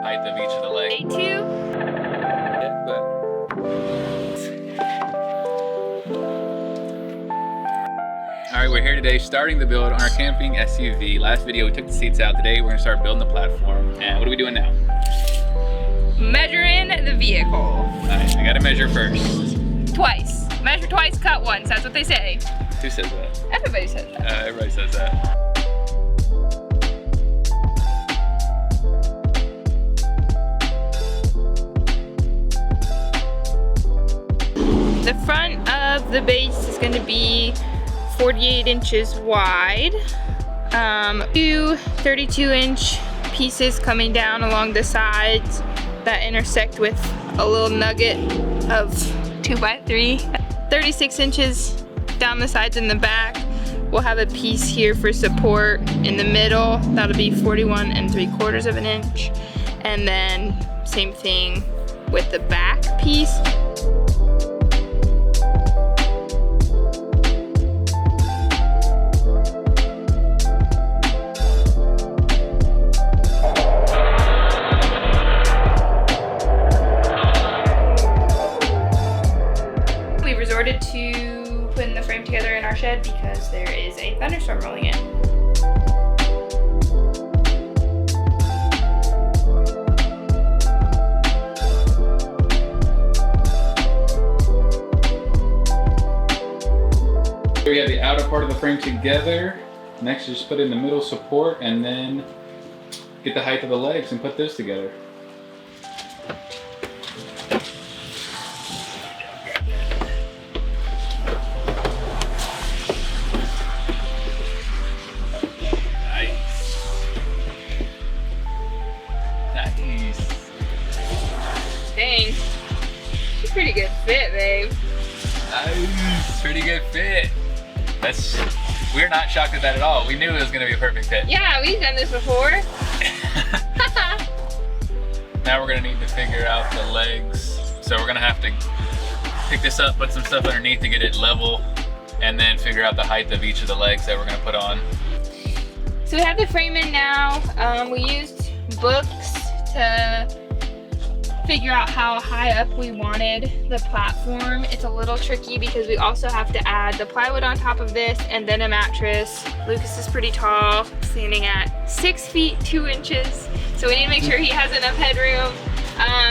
Height of each of the legs. Day 2. Yeah, but... Alright, we're here today starting the build on our camping SUV. Last video we took the seats out. Today we're gonna start building the platform. And what are we doing now? Measuring the vehicle. Alright, we gotta measure first. Twice. Measure twice, cut once. That's what they say. Who says that? Everybody says that. Everybody says that. The front of the base is going to be 48 inches wide. 2 32-inch pieces coming down along the sides that intersect with a little nugget of 2x3. 36 inches down the sides and the back. We'll have a piece here for support in the middle. That'll be 41 3/4 of an inch. And then same thing with the back piece. Resorted to putting the frame together in our shed because there is a thunderstorm rolling in. Here we have the outer part of the frame together. Next, just put in the middle support and then get the height of the legs and put those together. Dang, it's a pretty good fit, babe. Nice, pretty good fit. We're not shocked at that at all. We knew it was gonna be a perfect fit. Yeah, we've done this before. Now we're gonna need to figure out the legs. So we're gonna have to pick this up, put some stuff underneath to get it level, and then figure out the height of each of the legs that we're gonna put on. So we have the frame in now. We used books to figure out how high up we wanted the platform. It's a little tricky because we also have to add the plywood on top of this and then a mattress. Lucas is pretty tall, standing at 6 feet 2 inches. So we need to make sure he has enough headroom.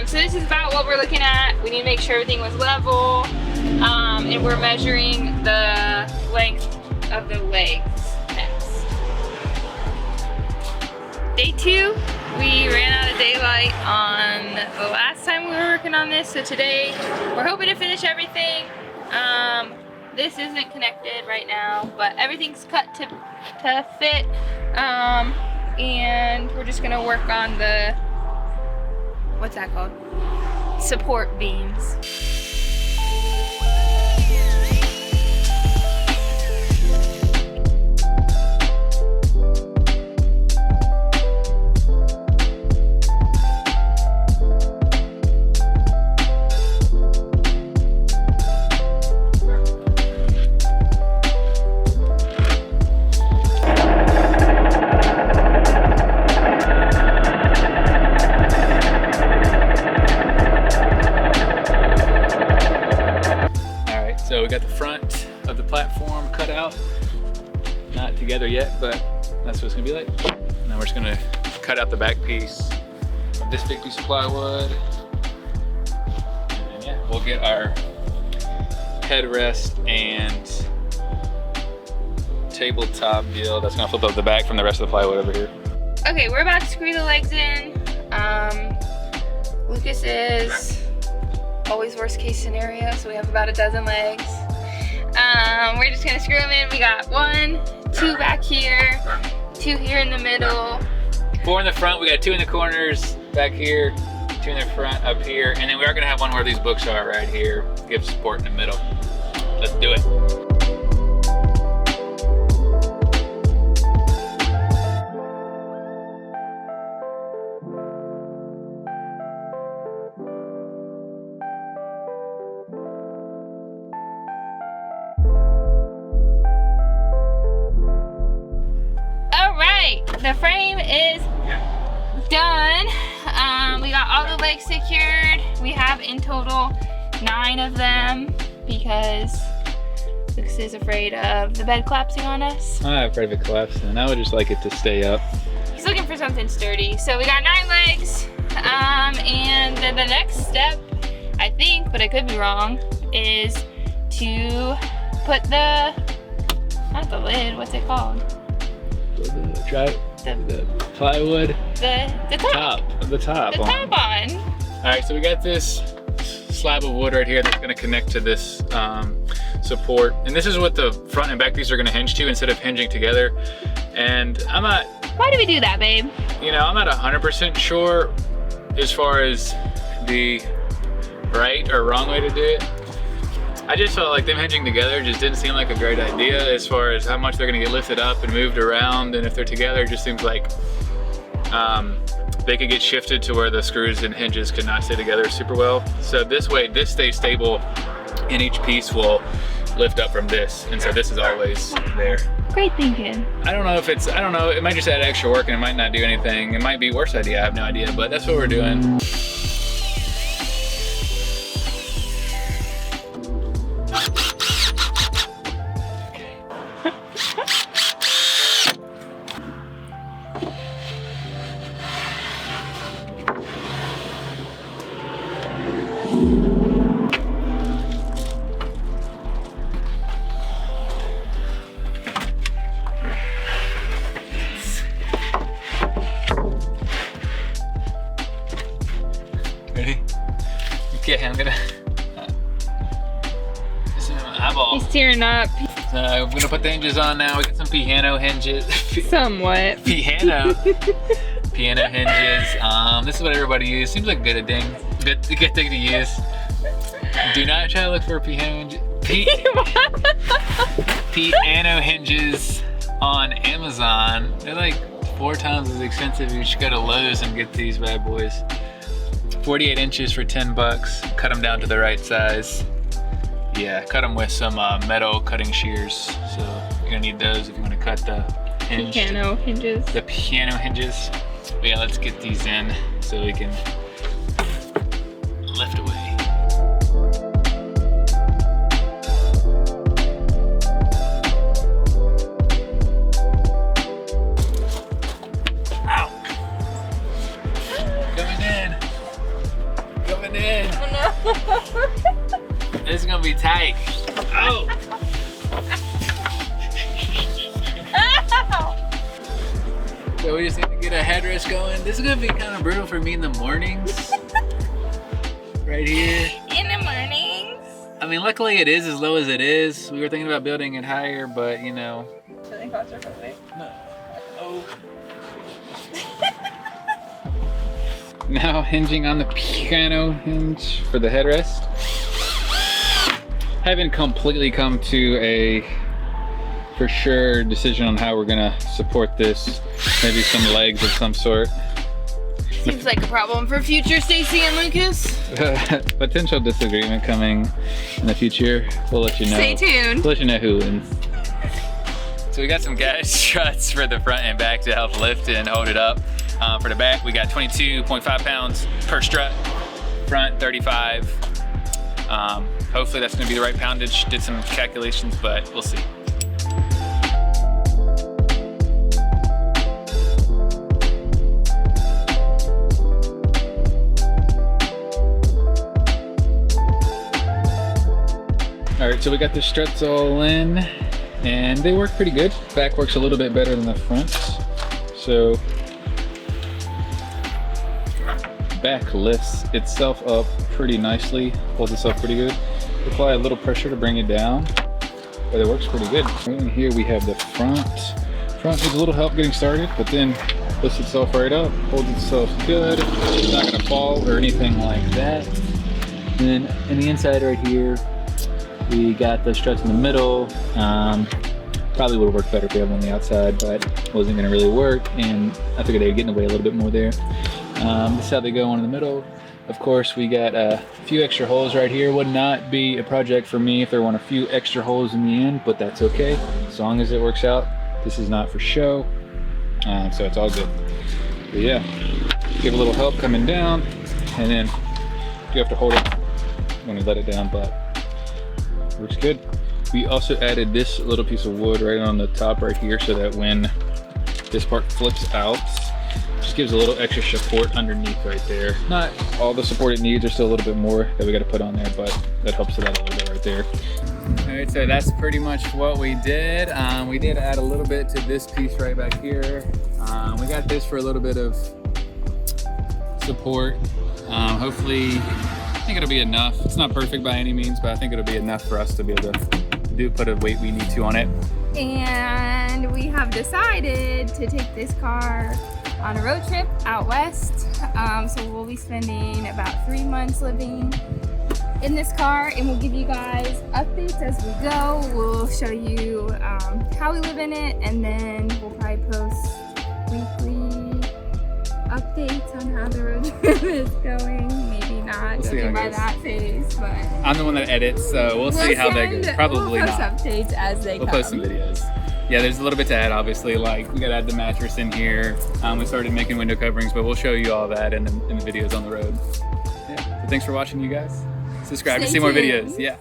So this is about what we're looking at. We need to make sure everything was level. And we're measuring the length of the legs next. Day 2. We ran out of daylight on the last time we were working on this, so today we're hoping to finish everything. This isn't connected right now, but everything's cut to fit. And we're just gonna work on the, what's that called? Support beams. So we got the front of the platform cut out. Not together yet, but that's what it's gonna be like. Now we're just gonna cut out the back piece of this big piece of plywood. And then, yeah, we'll get our headrest and tabletop deal. That's gonna flip up the back from the rest of the plywood over here. Okay, we're about to screw the legs in. Lucas is always worst case scenario, so we have about a dozen legs. We're just gonna screw them in. We got 1, 2 back here, 2 here in the middle. 4 in the front, we got 2 in the corners back here, 2 in the front up here, and then we are gonna have one where these books are right here, give support in the middle. Let's do it. The frame is legs secured. We have in total 9 of them because Lucas is afraid of the bed collapsing on us. I'm afraid of it collapsing. I would just like it to stay up. He's looking for something sturdy. So we got 9 legs. And then the next step, I think, but I could be wrong, is to put the, not the lid, what's it called? The plywood. The top. The top on. All right, so we got this slab of wood right here that's going to connect to this support, and this is what the front and back pieces are going to hinge to instead of hinging together. And I'm not. Why do we do that, babe? You know, I'm not 100% sure as far as the right or wrong way to do it. I just felt like them hinging together just didn't seem like a great idea as far as how much they're gonna get lifted up and moved around, and if they're together, it just seems like they could get shifted to where the screws and hinges could not stay together super well. So this way, this stays stable, and each piece will lift up from this, and so this is always there. Great thinking. I don't know if it's, I don't know, it might just add extra work and it might not do anything. It might be a worse idea, I have no idea, but that's what we're doing. Ready? Okay, I'm gonna. This is my eyeball. He's tearing up. I'm gonna put the hinges on now. We got some piano hinges. Somewhat. Piano hinges. This is what everybody uses. Seems like good thing to use. Do not try to look for piano hinges on Amazon. They're like 4 times as expensive. You should go to Lowe's and get these bad boys. 48 inches for 10 bucks. Cut them down to the right size. Yeah, cut them with some metal cutting shears. So you're gonna need those if you want to cut the hinge. Piano hinges. The piano hinges. But yeah, let's get these in so we can lift away. Ow! Coming in. Coming in. Oh no. This is gonna be tight. Oh! So we just need to get a headrest going. This is gonna be kind of brutal for me in the mornings. Right here. In the mornings. I mean, luckily it is as low as it is. We were thinking about building it higher, but you know. Feeling claustrophobic? No. Oh. Now hinging on the piano hinge for the headrest. Haven't completely come to a for sure decision on how we're gonna support this. Maybe some legs of some sort. Seems like a problem for future Stacy and Lucas. Potential disagreement coming in the future. We'll let you know. Stay tuned. We'll let you know who wins. So we got some guide struts for the front and back to help lift and hold it up. For the back, we got 22.5 pounds per strut. Front, 35. Hopefully that's gonna be the right poundage. Did some calculations, but we'll see. All right, so we got the struts all in and they work pretty good. Back works a little bit better than the front. So back lifts itself up pretty nicely, holds itself pretty good. Apply a little pressure to bring it down, but it works pretty good. And here we have the front. Front needs a little help getting started, but then lifts itself right up, holds itself good. It's not gonna fall or anything like that. And then in the inside right here, we got the struts in the middle. Probably would have worked better if we had them on the outside, but it wasn't gonna really work, and I figured they'd get in the way a little bit more there. This is how they go on in the middle. Of course, we got a few extra holes right here. Would not be a project for me if there weren't a few extra holes in the end, but that's okay, as long as it works out. This is not for show, so it's all good. But yeah, give a little help coming down. And then you have to hold it when you let it down, but works good. We also added this little piece of wood right on the top right here so that when this part flips out, just gives a little extra support underneath right there. Not all the support it needs, there's still a little bit more that we got to put on there, but that helps it out a little bit right there. All right, so that's pretty much what we did. We did add a little bit to this piece right back here. We got this for a little bit of support. Hopefully, I think it'll be enough. It's not perfect by any means, but I think it'll be enough for us to be able to put a weight we need to on it. And we have decided to take this car on a road trip out west. So we'll be spending about 3 months living in this car, and we'll give you guys updates as we go. We'll show you how we live in it, and then we'll probably post weekly updates on how the road trip is going. Maybe not, judging by that face, but I'm the one that edits, so we'll see how they go. Probably we'll post not. Updates as they We'll come. post some videos. Yeah, there's a little bit to add, obviously. Like, we gotta add the mattress in here. We started making window coverings, but we'll show you all that in the videos on the road. Yeah, so thanks for watching, you guys. Subscribe to see more videos. Yeah.